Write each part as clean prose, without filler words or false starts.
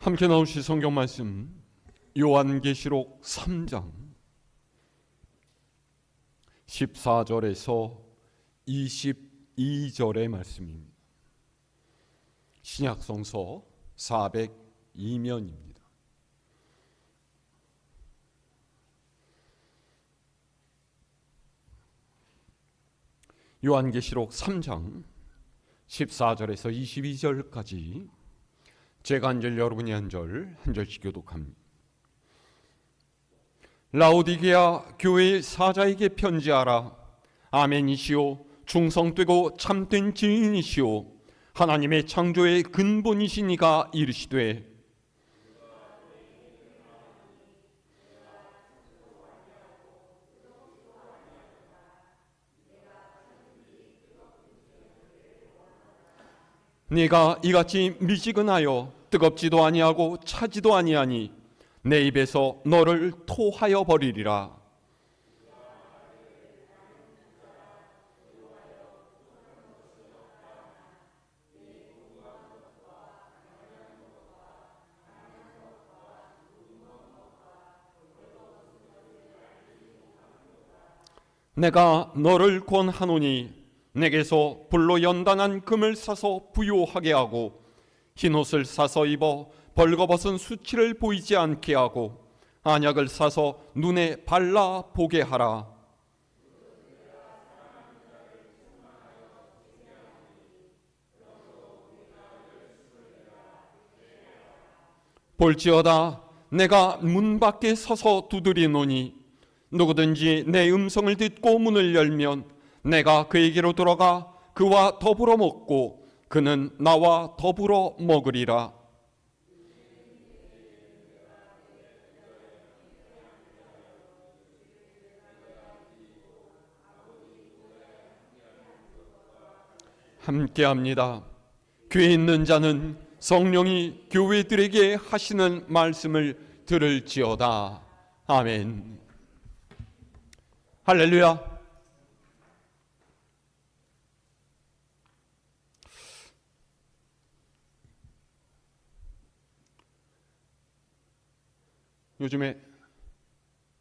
함께 나오실 성경 말씀 요한계시록 3장 14절에서 22절의 말씀입니다. 신약성서 402면입니다. 요한계시록 3장 14절에서 22절까지 제가 한 절 여러분이 한 절씩 교독합니다. 라오디게아 교회의 사자에게 편지하라. 아멘이시오, 충성되고 참된 증인이시오, 하나님의 창조의 근본이시니가 이르시되 네가 이같이 미지근하여 뜨겁지도 아니하고 차지도 아니하니 내 입에서 너를 토하여 버리리라. 내가 너를 권하노니 내게서 불로 연단한 금을 사서 부요하게 하고 흰옷을 사서 입어 벌거벗은 수치를 보이지 않게 하고 안약을 사서 눈에 발라 보게 하라. 볼지어다 내가 문 밖에 서서 두드리노니 누구든지 내 음성을 듣고 문을 열면 내가 그에게로 들어가 그와 더불어 먹고 그는 나와 더불어 먹으리라. 함께합니다. 귀에 있는 자는 성령이 교회들에게 하시는 말씀을 들을지어다. 아멘. 할렐루야. 요즘에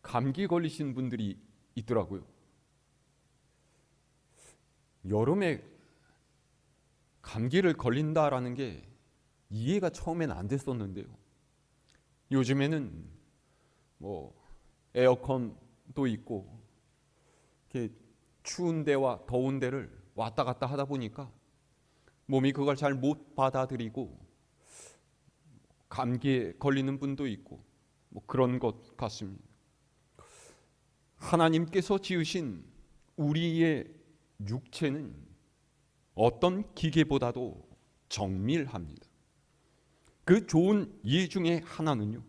감기 걸리신 분들이 있더라고요. 여름에 감기를 걸린다라는 게 이해가 처음엔 안 됐었는데요. 요즘에는 에어컨도 있고 이렇게 추운 데와 더운 데를 왔다 갔다 하다 보니까 몸이 그걸 잘 못 받아들이고 감기에 걸리는 분도 있고 그런 것 같습니다. 하나님께서 지으신 우리의 육체는 어떤 기계보다도 정밀합니다. 그 좋은 예 중에 하나는요,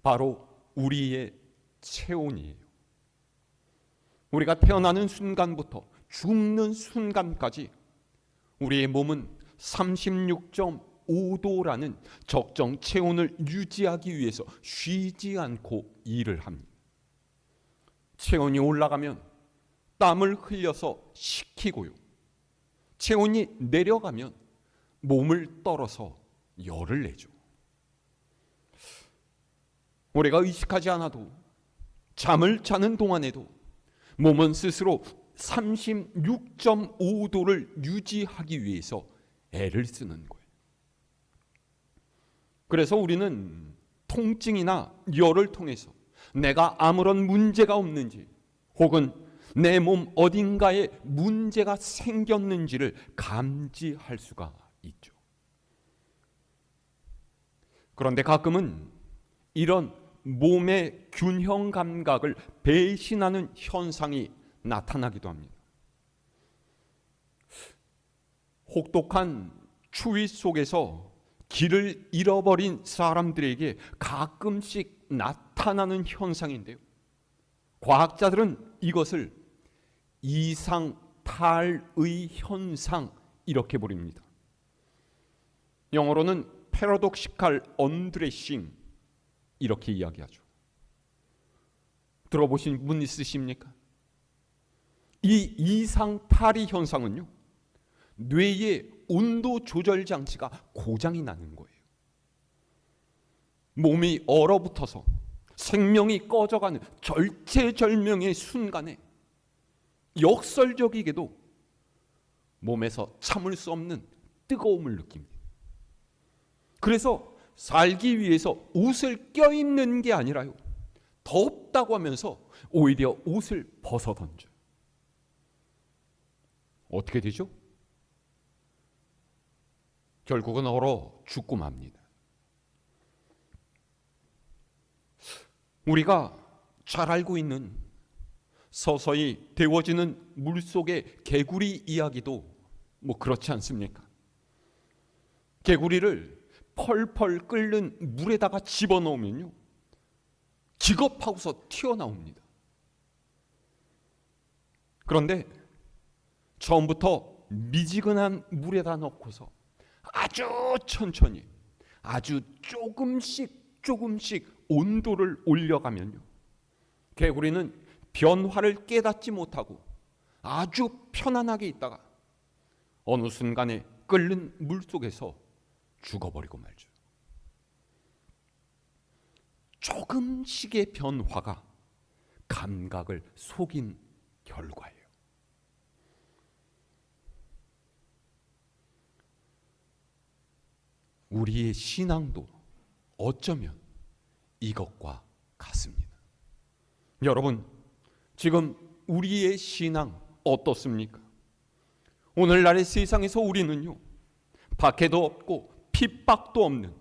바로 우리의 체온이에요. 우리가 태어나는 순간부터 죽는 순간까지 우리의 몸은 36.5도라는 적정 체온을 유지하기 위해서 쉬지 않고 일을 합니다. 체온이 올라가면 땀을 흘려서 식히고요, 체온이 내려가면 몸을 떨어서 열을 내죠. 우리가 의식하지 않아도 잠을 자는 동안에도 몸은 스스로 36.5도를 유지하기 위해서 애를 쓰는 거예요. 그래서 우리는 통증이나 열을 통해서 내가 아무런 문제가 없는지 혹은 내 몸 어딘가에 문제가 생겼는지를 감지할 수가 있죠. 그런데 가끔은 이런 몸의 균형 감각을 배신하는 현상이 나타나기도 합니다. 혹독한 추위 속에서 길을 잃어버린 사람들에게 가끔씩 나타나는 현상인데요, 과학자들은 이것을 이상탈의 현상 이렇게 부릅니다. 영어로는 패러독시칼 언드레싱 이렇게 이야기하죠. 들어보신 분 있으십니까? 이 이상탈의 현상은요, 뇌의 온도 조절 장치가 고장이 나는 거예요. 몸이 얼어붙어서 생명이 꺼져가는 절체절명의 순간에 역설적이게도 몸에서 참을 수 없는 뜨거움을 느낍니다. 그래서 살기 위해서 옷을 껴입는 게 아니라요, 덥다고 하면서 오히려 옷을 벗어 던져요. 어떻게 되죠? 결국은 얼어 죽고 맙니다. 우리가 잘 알고 있는 서서히 데워지는 물속의 개구리 이야기도 그렇지 않습니까? 개구리를 펄펄 끓는 물에다가 집어넣으면요, 기겁하고서 튀어나옵니다. 그런데 처음부터 미지근한 물에다 넣고서 아주 천천히, 아주 조금씩 온도를 올려가면요, 개구리는 변화를 깨닫지 못하고 아주 편안하게 있다가 어느 순간에 끓는 물 속에서 죽어버리고 말죠. 조금씩의 변화가 감각을 속인 결과예요. 우리의 신앙도 어쩌면 이것과 같습니다. 여러분, 지금 우리의 신앙 어떻습니까? 오늘날의 세상에서 우리는요, 박해도 없고 핍박도 없는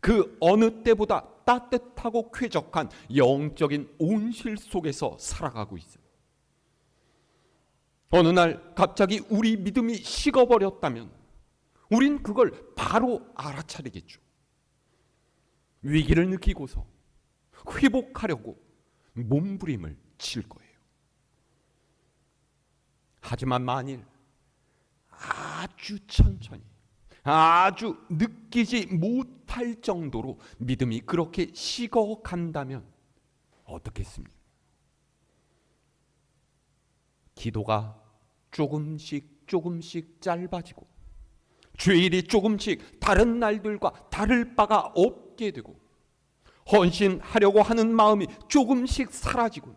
그 어느 때보다 따뜻하고 쾌적한 영적인 온실 속에서 살아가고 있어요. 어느 날 갑자기 우리 믿음이 식어버렸다면 우린 그걸 바로 알아차리겠죠. 위기를 느끼고서 회복하려고 몸부림을 칠 거예요. 하지만 만일 아주 천천히, 아주 느끼지 못할 정도로 믿음이 그렇게 식어간다면 어떻겠습니까? 기도가 조금씩 짧아지고 주일이 조금씩 다른 날들과 다를 바가 없게 되고 헌신하려고 하는 마음이 조금씩 사라지고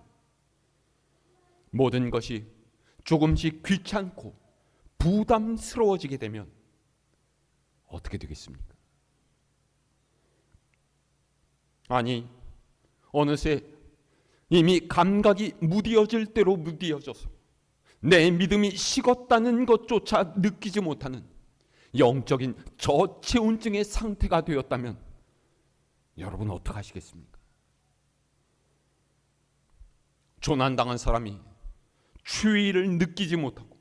모든 것이 조금씩 귀찮고 부담스러워지게 되면 어떻게 되겠습니까? 아니, 어느새 이미 감각이 무뎌질 대로 무뎌져서 내 믿음이 식었다는 것조차 느끼지 못하는 영적인 저체온증의 상태가 되었다면 여러분 어떡하시겠습니까? 조난당한 사람이 추위를 느끼지 못하고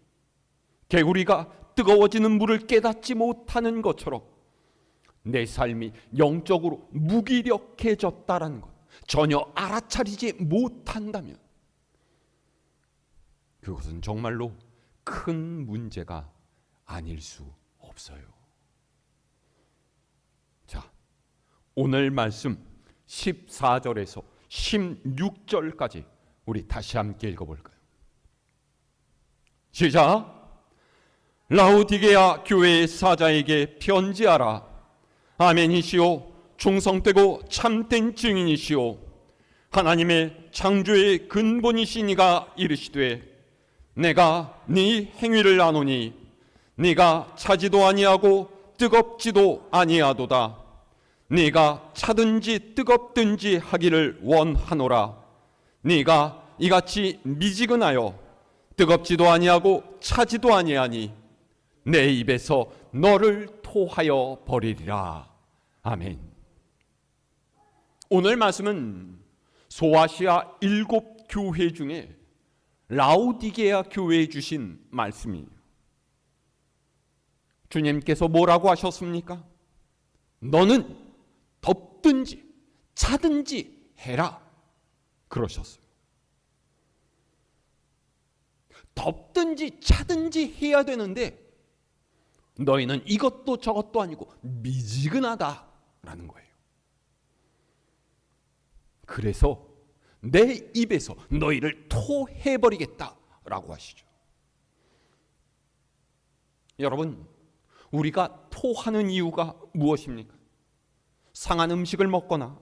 개구리가 뜨거워지는 물을 깨닫지 못하는 것처럼 내 삶이 영적으로 무기력해졌다라는 것 전혀 알아차리지 못한다면 그것은 정말로 큰 문제가 아닐 수 없어요. 자, 오늘 말씀 14절에서 16절까지 우리 다시 함께 읽어볼까요? 시작! 라우디게아 교회의 사자에게 편지하라. 아멘이시오, 충성되고 참된 증인이시오, 하나님의 창조의 근본이시니가 이르시되 내가 네 행위를 아노니 네가 차지도 아니하고 뜨겁지도 아니하도다. 네가 차든지 뜨겁든지 하기를 원하노라. 네가 이같이 미지근하여 뜨겁지도 아니하고 차지도 아니하니 내 입에서 너를 토하여 버리리라. 아멘. 오늘 말씀은 소아시아 7교회 중에 라우디게아 교회에 주신 말씀이에요. 주님께서 뭐라고 하셨습니까? 너는 덥든지 차든지 해라 그러셨어요. 덥든지 차든지 해야 되는데 너희는 이것도 저것도 아니고 미지근하다라는 거예요. 그래서 내 입에서 너희를 토해버리겠다라고 하시죠. 여러분, 우리가 토하는 이유가 무엇입니까? 상한 음식을 먹거나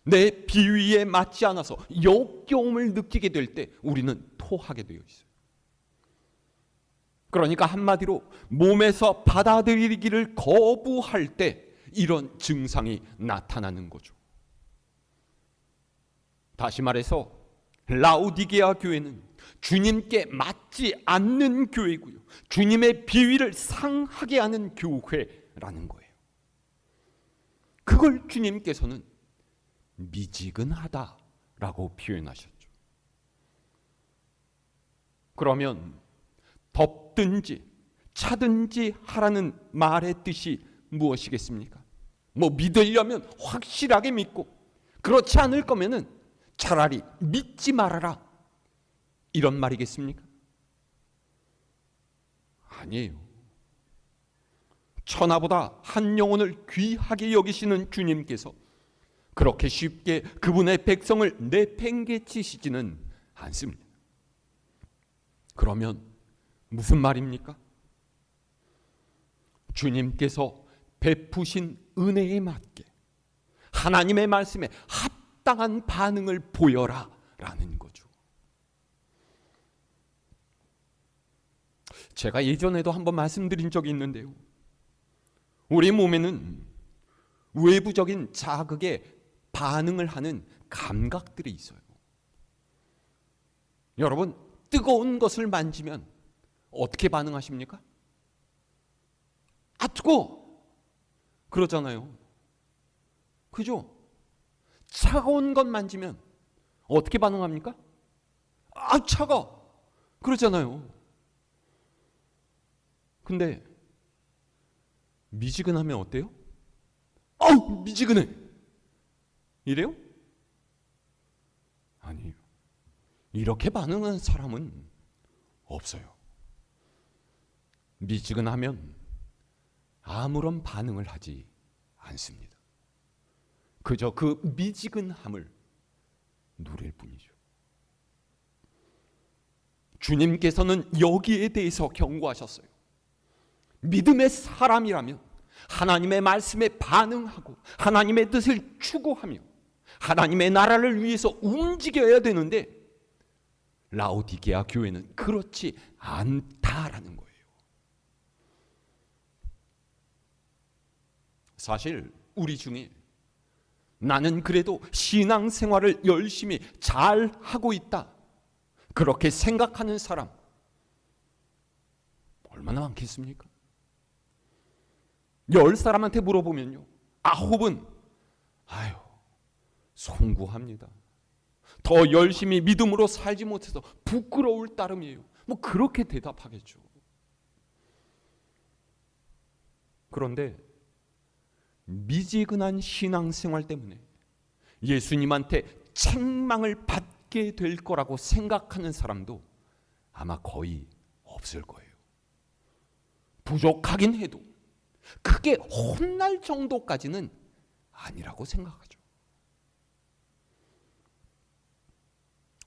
내 비위에 맞지 않아서 역겨움을 느끼게 될 때 우리는 토하게 되어 있어요. 그러니까 한마디로 몸에서 받아들이기를 거부할 때 이런 증상이 나타나는 거죠. 다시 말해서 라오디게아 교회는 주님께 맞지 않는 교회고요, 주님의 비위를 상하게 하는 교회라는 거예요. 그걸 주님께서는 미지근하다라고 표현하셨죠. 그러면 덥든지 차든지 하라는 말의 뜻이 무엇이겠습니까? 믿으려면 확실하게 믿고, 그렇지 않을 거면은 차라리 믿지 말아라, 이런 말이겠습니까? 아니에요. 천하보다 한 영혼을 귀하게 여기시는 주님께서 그렇게 쉽게 그분의 백성을 내팽개치시지는 않습니다. 그러면 무슨 말입니까? 주님께서 베푸신 은혜에 맞게 하나님의 말씀에 합당한 반응을 보여라 라는 거죠. 제가 예전에도 한번 말씀드린 적이 있는데요, 우리 몸에는 외부적인 자극에 반응을 하는 감각들이 있어요. 여러분, 뜨거운 것을 만지면 어떻게 반응하십니까? 아, 뜨거워! 그러잖아요. 그죠? 차가운 것 만지면 어떻게 반응합니까? 아, 차가워! 그러잖아요. 근데 미지근하면 어때요? 아우, 미지근해! 이래요? 아니에요. 이렇게 반응하는 사람은 없어요. 미지근하면 아무런 반응을 하지 않습니다. 그저 그 미지근함을 누릴 뿐이죠. 주님께서는 여기에 대해서 경고하셨어요. 믿음의 사람이라면 하나님의 말씀에 반응하고 하나님의 뜻을 추구하며 하나님의 나라를 위해서 움직여야 되는데, 라오디게아 교회는 그렇지 않다라는 거예요. 사실 우리 중에 나는 그래도 신앙생활을 열심히 잘 하고 있다, 그렇게 생각하는 사람 얼마나 많겠습니까? 10사람한테 물어보면요, 9은 아유, 송구합니다. 더 열심히 믿음으로 살지 못해서 부끄러울 따름이에요. 그렇게 대답하겠죠. 그런데 미지근한 신앙생활 때문에 예수님한테 책망을 받게 될 거라고 생각하는 사람도 아마 거의 없을 거예요. 부족하긴 해도 크게 혼날 정도까지는 아니라고 생각하죠.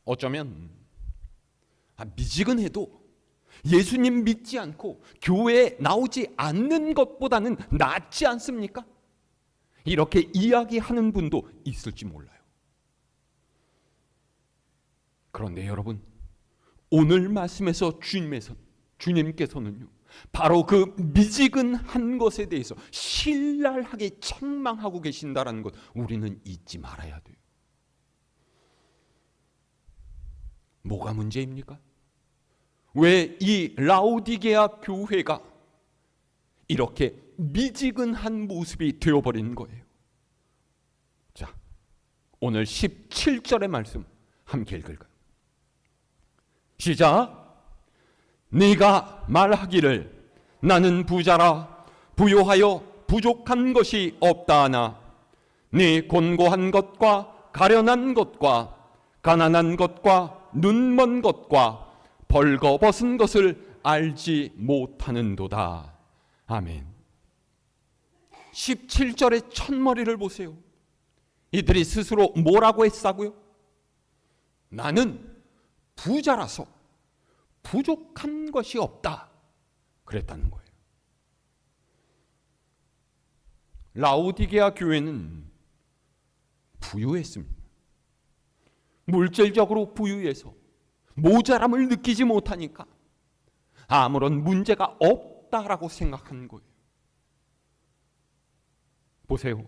어쩌면 미지근해도 예수님 믿지 않고 교회에 나오지 않는 것보다는 낫지 않습니까? 이렇게 이야기하는 분도 있을지 몰라요. 그런데 여러분, 오늘 말씀에서 주님께서는요, 바로 그 미지근한 것에 대해서 신랄하게 책망하고 계신다라는 것, 우리는 잊지 말아야 돼요. 뭐가 문제입니까? 왜 이 라오디게아 교회가 이렇게 미지근한 모습이 되어버린 거예요? 자, 오늘 17절의 말씀 함께 읽을까요? 시작. 네가 말하기를 나는 부자라 부요하여 부족한 것이 없다 하나 네 곤고한 것과 가련한 것과 가난한 것과 눈먼 것과 벌거벗은 것을 알지 못하는도다. 아멘. 17절의 첫머리를 보세요. 이들이 스스로 뭐라고 했다고요? 나는 부자라서 부족한 것이 없다, 그랬다는 거예요. 라오디게아 교회는 부유했습니다. 물질적으로 부유해서 모자람을 느끼지 못하니까 아무런 문제가 없다라고 생각한 거예요. 보세요.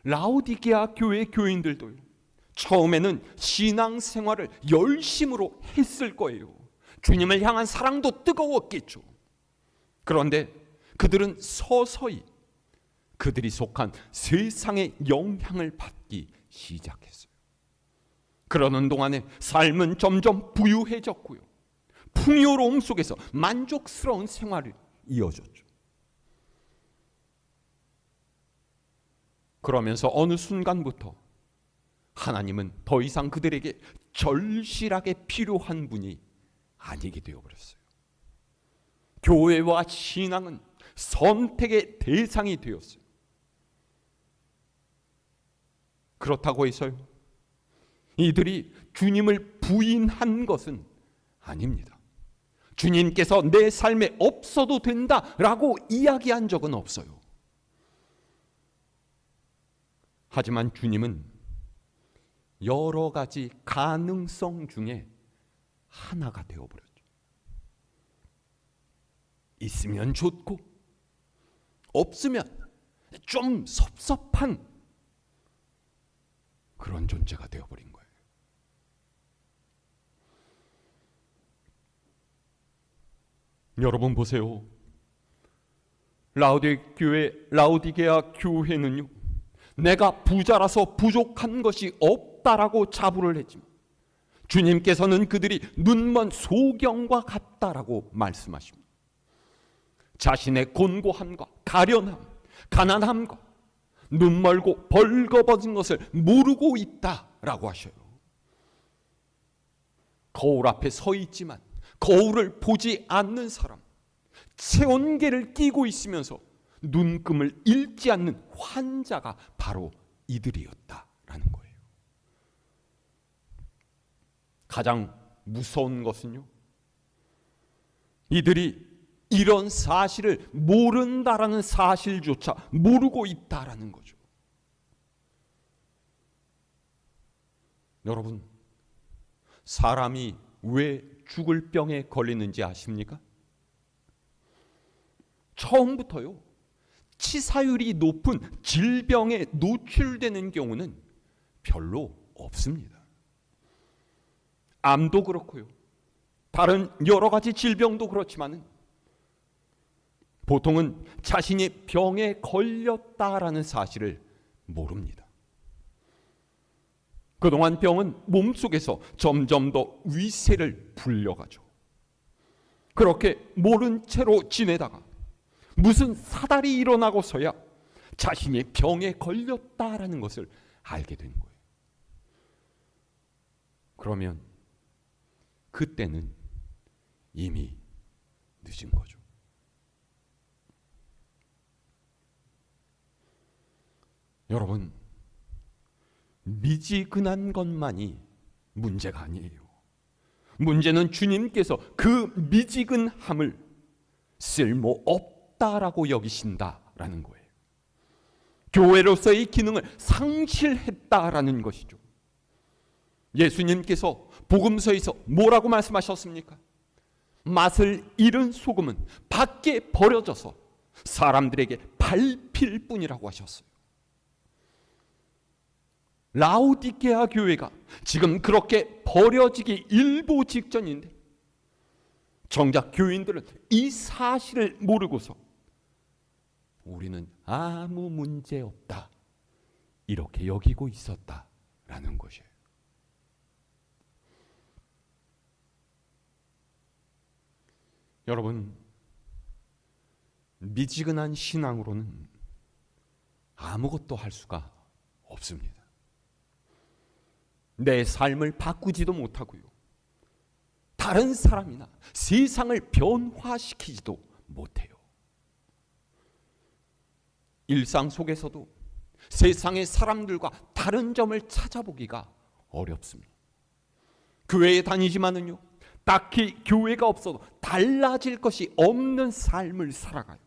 라오디게아 교회 교인들도요, 처음에는 신앙생활을 열심으로 했을 거예요. 주님을 향한 사랑도 뜨거웠겠죠. 그런데 그들은 서서히 그들이 속한 세상의 영향을 받기 시작했어요. 그러는 동안에 삶은 점점 부유해졌고요, 풍요로움 속에서 만족스러운 생활을 이어졌죠. 그러면서 어느 순간부터 하나님은 더 이상 그들에게 절실하게 필요한 분이 아니게 되어버렸어요. 교회와 신앙은 선택의 대상이 되었어요. 그렇다고 해서요, 이들이 주님을 부인한 것은 아닙니다. 주님께서 내 삶에 없어도 된다라고 이야기한 적은 없어요. 하지만 주님은 여러 가지 가능성 중에 하나가 되어버렸죠. 있으면 좋고 없으면 좀 섭섭한 그런 존재가 되어버린 거예요. 여러분 보세요. 라오디게아 교회는요, 내가 부자라서 부족한 것이 없다라고 자부를 했지만 주님께서는 그들이 눈먼 소경과 같다라고 말씀하십니다. 자신의 곤고함과 가련함, 가난함과 눈멀고 벌거벗은 것을 모르고 있다라고 하셔요. 거울 앞에 서 있지만 거울을 보지 않는 사람, 체온계를 끼고 있으면서 눈금을 잃지 않는 환자가 바로 이들이었다라는 거예요. 가장 무서운 것은요, 이들이 이런 사실을 모른다라는 사실조차 모르고 있다라는 거죠. 여러분, 사람이 왜 죽을 병에 걸리는지 아십니까? 처음부터요, 치사율이 높은 질병에 노출되는 경우는 별로 없습니다. 암도 그렇고요, 다른 여러 가지 질병도 그렇지만은 보통은 자신이 병에 걸렸다라는 사실을 모릅니다. 그동안 병은 몸속에서 점점 더 위세를 불려가죠. 그렇게 모른 채로 지내다가 무슨 사달이 일어나고서야 자신이 병에 걸렸다라는 것을 알게 된 거예요. 그러면 그때는 이미 늦은 거죠. 여러분, 미지근한 것만이 문제가 아니에요. 문제는 주님께서 그 미지근함을 쓸모없다라고 여기신다라는 거예요. 교회로서의 기능을 상실했다라는 것이죠. 예수님께서 복음서에서 뭐라고 말씀하셨습니까? 맛을 잃은 소금은 밖에 버려져서 사람들에게 밟힐 뿐이라고 하셨어요. 라오디게아 교회가 지금 그렇게 버려지기 일보 직전인데 정작 교인들은 이 사실을 모르고서 우리는 아무 문제 없다 이렇게 여기고 있었다라는 것이에요. 여러분, 미지근한 신앙으로는 아무것도 할 수가 없습니다. 내 삶을 바꾸지도 못하고요, 다른 사람이나 세상을 변화시키지도 못해요. 일상 속에서도 세상의 사람들과 다른 점을 찾아보기가 어렵습니다. 교회에 다니지만은요, 딱히 교회가 없어도 달라질 것이 없는 삶을 살아가요.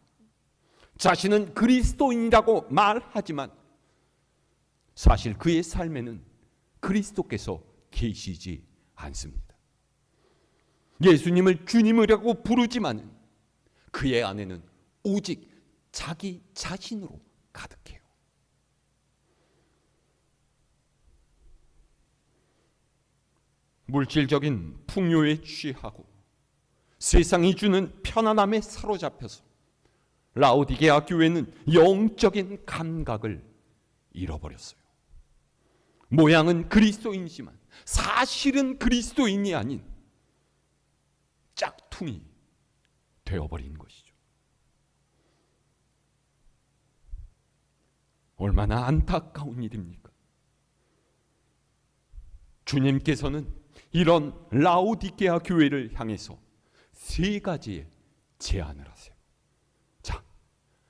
자신은 그리스도인이라고 말하지만 사실 그의 삶에는 그리스도께서 계시지 않습니다. 예수님을 주님이라고 부르지만 그의 안에는 오직 자기 자신으로 가득해요. 물질적인 풍요에 취하고 세상이 주는 편안함에 사로잡혀서 라오디게아 교회는 영적인 감각을 잃어버렸어요. 모양은 그리스도인이지만 사실은 그리스도인이 아닌 짝퉁이 되어버린 것이죠. 얼마나 안타까운 일입니까? 주님께서는 이런 라오디게아 교회를 향해서 세 가지의 제안을 하세요. 자,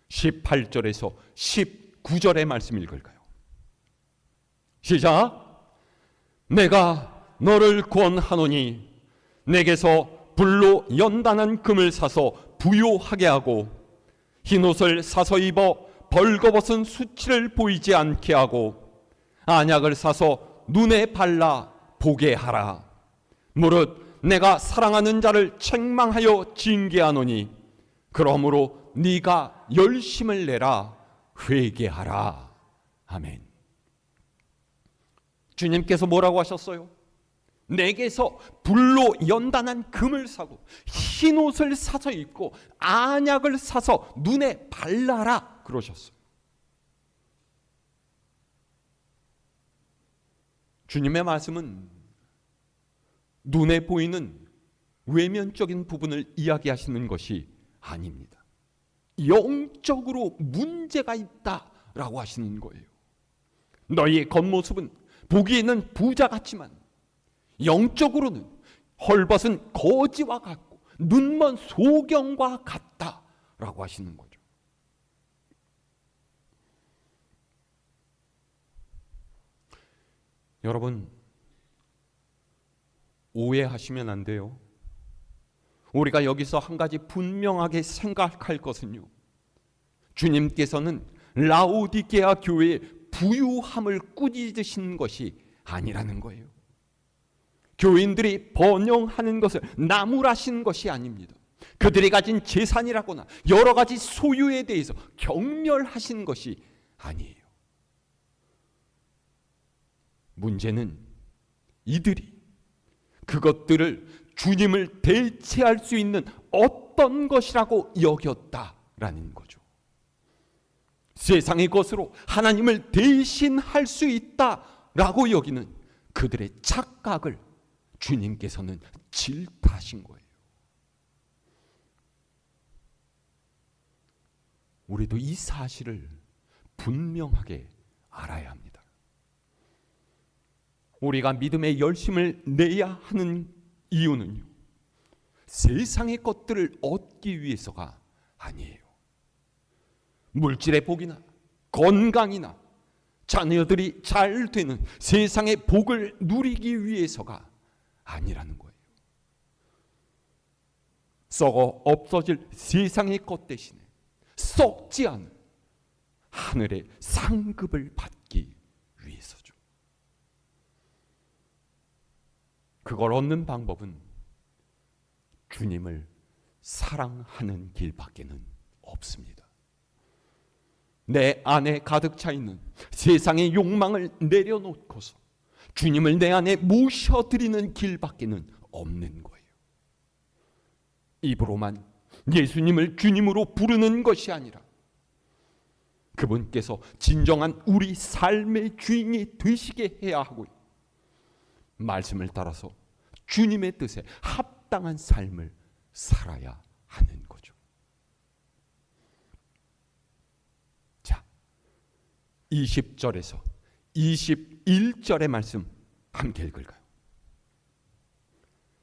18절에서 19절의 말씀 읽을까요? 시작. 내가 너를 권하노니 내게서 불로 연단한 금을 사서 부요하게 하고 흰옷을 사서 입어 벌거벗은 수치를 보이지 않게 하고 안약을 사서 눈에 발라 보게 하라. 무릇 내가 사랑하는 자를 책망하여 징계하노니 그러므로 네가 열심을 내라. 회개하라. 아멘. 주님께서 뭐라고 하셨어요? 내게서 불로 연단한 금을 사고 흰옷을 사서 입고 안약을 사서 눈에 발라라 그러셨어요. 주님의 말씀은 눈에 보이는 외면적인 부분을 이야기하시는 것이 아닙니다. 영적으로 문제가 있다라고 하시는 거예요. 너희의 겉모습은 보기에는 부자 같지만 영적으로는 헐벗은 거지와 같고 눈먼 소경과 같다라고 하시는 거죠. 여러분, 오해하시면 안 돼요. 우리가 여기서 한 가지 분명하게 생각할 것은요, 주님께서는 라오디게아 교회의 부유함을 꾸짖으신 것이 아니라는 거예요. 교인들이 번영하는 것을 나무라신 것이 아닙니다. 그들이 가진 재산이라거나 여러 가지 소유에 대해서 경멸하신 것이 아니에요. 문제는 이들이 그것들을 주님을 대체할 수 있는 어떤 것이라고 여겼다라는 거죠. 세상의 것으로 하나님을 대신할 수 있다라고 여기는 그들의 착각을 주님께서는 질타하신 거예요. 우리도 이 사실을 분명하게 알아야 합니다. 우리가 믿음의 열심을 내야 하는 이유는요, 세상의 것들을 얻기 위해서가 아니에요. 물질의 복이나 건강이나 자녀들이 잘 되는 세상의 복을 누리기 위해서가 아니라는 거예요. 썩어 없어질 세상의 것 대신에 썩지 않은 하늘의 상급을 받기 위해서죠. 그걸 얻는 방법은 주님을 사랑하는 길밖에는 없습니다. 내 안에 가득 차 있는 세상의 욕망을 내려놓고서 주님을 내 안에 모셔드리는 길밖에는 없는 거예요. 입으로만 예수님을 주님으로 부르는 것이 아니라 그분께서 진정한 우리 삶의 주인이 되시게 해야 하고요, 말씀을 따라서 주님의 뜻에 합당한 삶을 살아야 하는 거죠. 자, 20절에서 21절의 말씀 함께 읽을까요?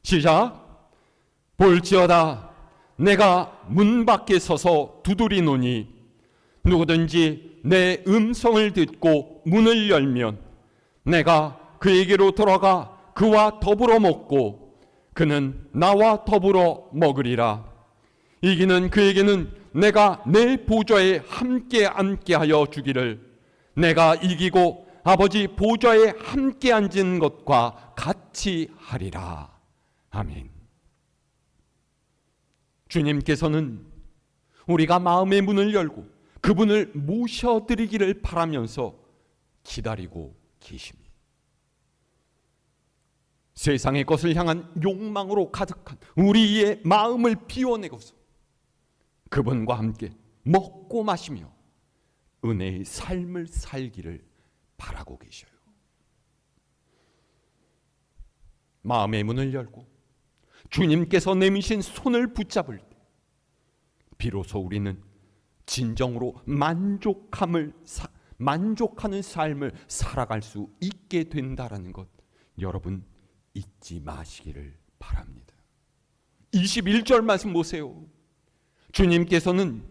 시작. 볼지어다 내가 문 밖에 서서 두드리노니 누구든지 내 음성을 듣고 문을 열면 내가 그에게로 돌아가 그와 더불어 먹고 그는 나와 더불어 먹으리라. 이기는 그에게는 내가 내 보좌에 함께 앉게 하여 주기를 내가 이기고 아버지 보좌에 함께 앉은 것과 같이 하리라. 아멘. 주님께서는 우리가 마음의 문을 열고 그분을 모셔드리기를 바라면서 기다리고 계십니다. 세상의 것을 향한 욕망으로 가득한 우리의 마음을 비워내고서 그분과 함께 먹고 마시며 은혜의 삶을 살기를 바라고 계셔요. 마음의 문을 열고 주님께서 내미신 손을 붙잡을 때 비로소 우리는 진정으로 만족하는 삶을 살아갈 수 있게 된다라는 것 여러분 잊지 마시기를 바랍니다. 21절 말씀 보세요. 주님께서는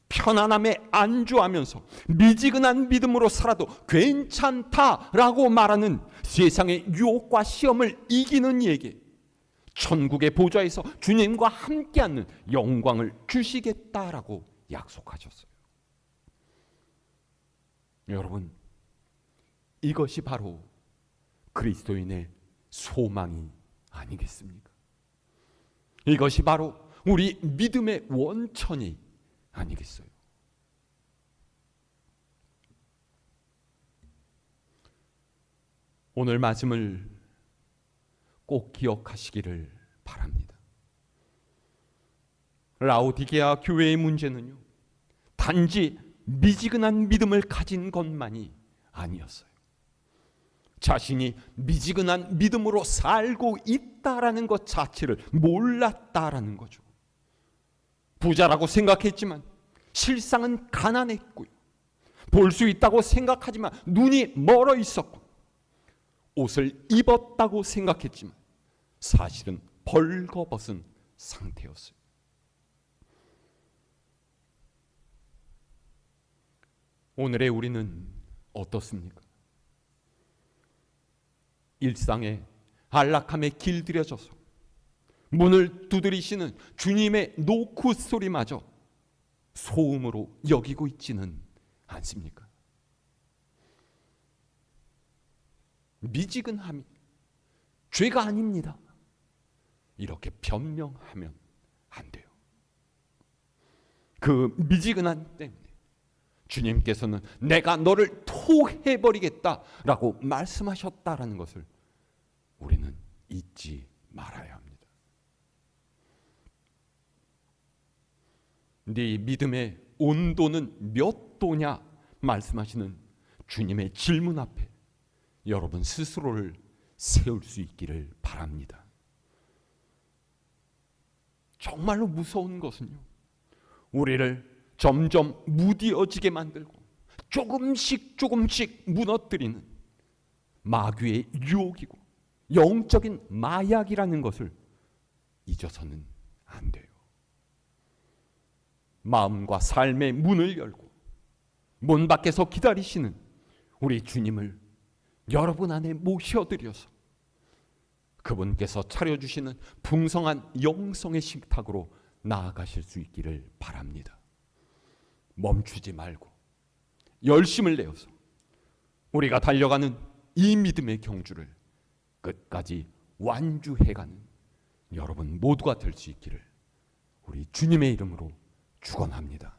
편안함에 안주하면서 미지근한 믿음으로 살아도 괜찮다라고 말하는 세상의 유혹과 시험을 이기는 이에게 천국의 보좌에서 주님과 함께 앉는 영광을 주시겠다라고 약속하셨어요. 여러분, 이것이 바로 그리스도인의 소망이 아니겠습니까? 이것이 바로 우리 믿음의 원천이 아니겠어요? 오늘 말씀을 꼭 기억하시기를 바랍니다. 라오디게아 교회의 문제는요, 단지 미지근한 믿음을 가진 것만이 아니었어요. 자신이 미지근한 믿음으로 살고 있다라는 것 자체를 몰랐다라는 거죠. 부자라고 생각했지만 실상은 가난했고요. 볼 수 있다고 생각하지만 눈이 멀어 있었고, 옷을 입었다고 생각했지만 사실은 벌거벗은 상태였어요. 오늘의 우리는 어떻습니까? 일상의 안락함에 길들여져서 문을 두드리시는 주님의 노크 소리마저 소음으로 여기고 있지는 않습니까? 미지근함이 죄가 아닙니다. 이렇게 변명하면 안 돼요. 그 미지근함 때문에 주님께서는 내가 너를 토해버리겠다라고 말씀하셨다라는 것을 우리는 잊지 말아야 합니다. 네 믿음의 온도는 몇 도냐 말씀하시는 주님의 질문 앞에 여러분 스스로를 세울 수 있기를 바랍니다. 정말로 무서운 것은요, 우리를 점점 무뎌지게 만들고 조금씩 무너뜨리는 마귀의 유혹이고 영적인 마약이라는 것을 잊어서는 안 돼요. 마음과 삶의 문을 열고 문 밖에서 기다리시는 우리 주님을 여러분 안에 모셔드려서 그분께서 차려주시는 풍성한 영성의 식탁으로 나아가실 수 있기를 바랍니다. 멈추지 말고 열심을 내어서 우리가 달려가는 이 믿음의 경주를 끝까지 완주해가는 여러분 모두가 될 수 있기를 우리 주님의 이름으로 축원합니다.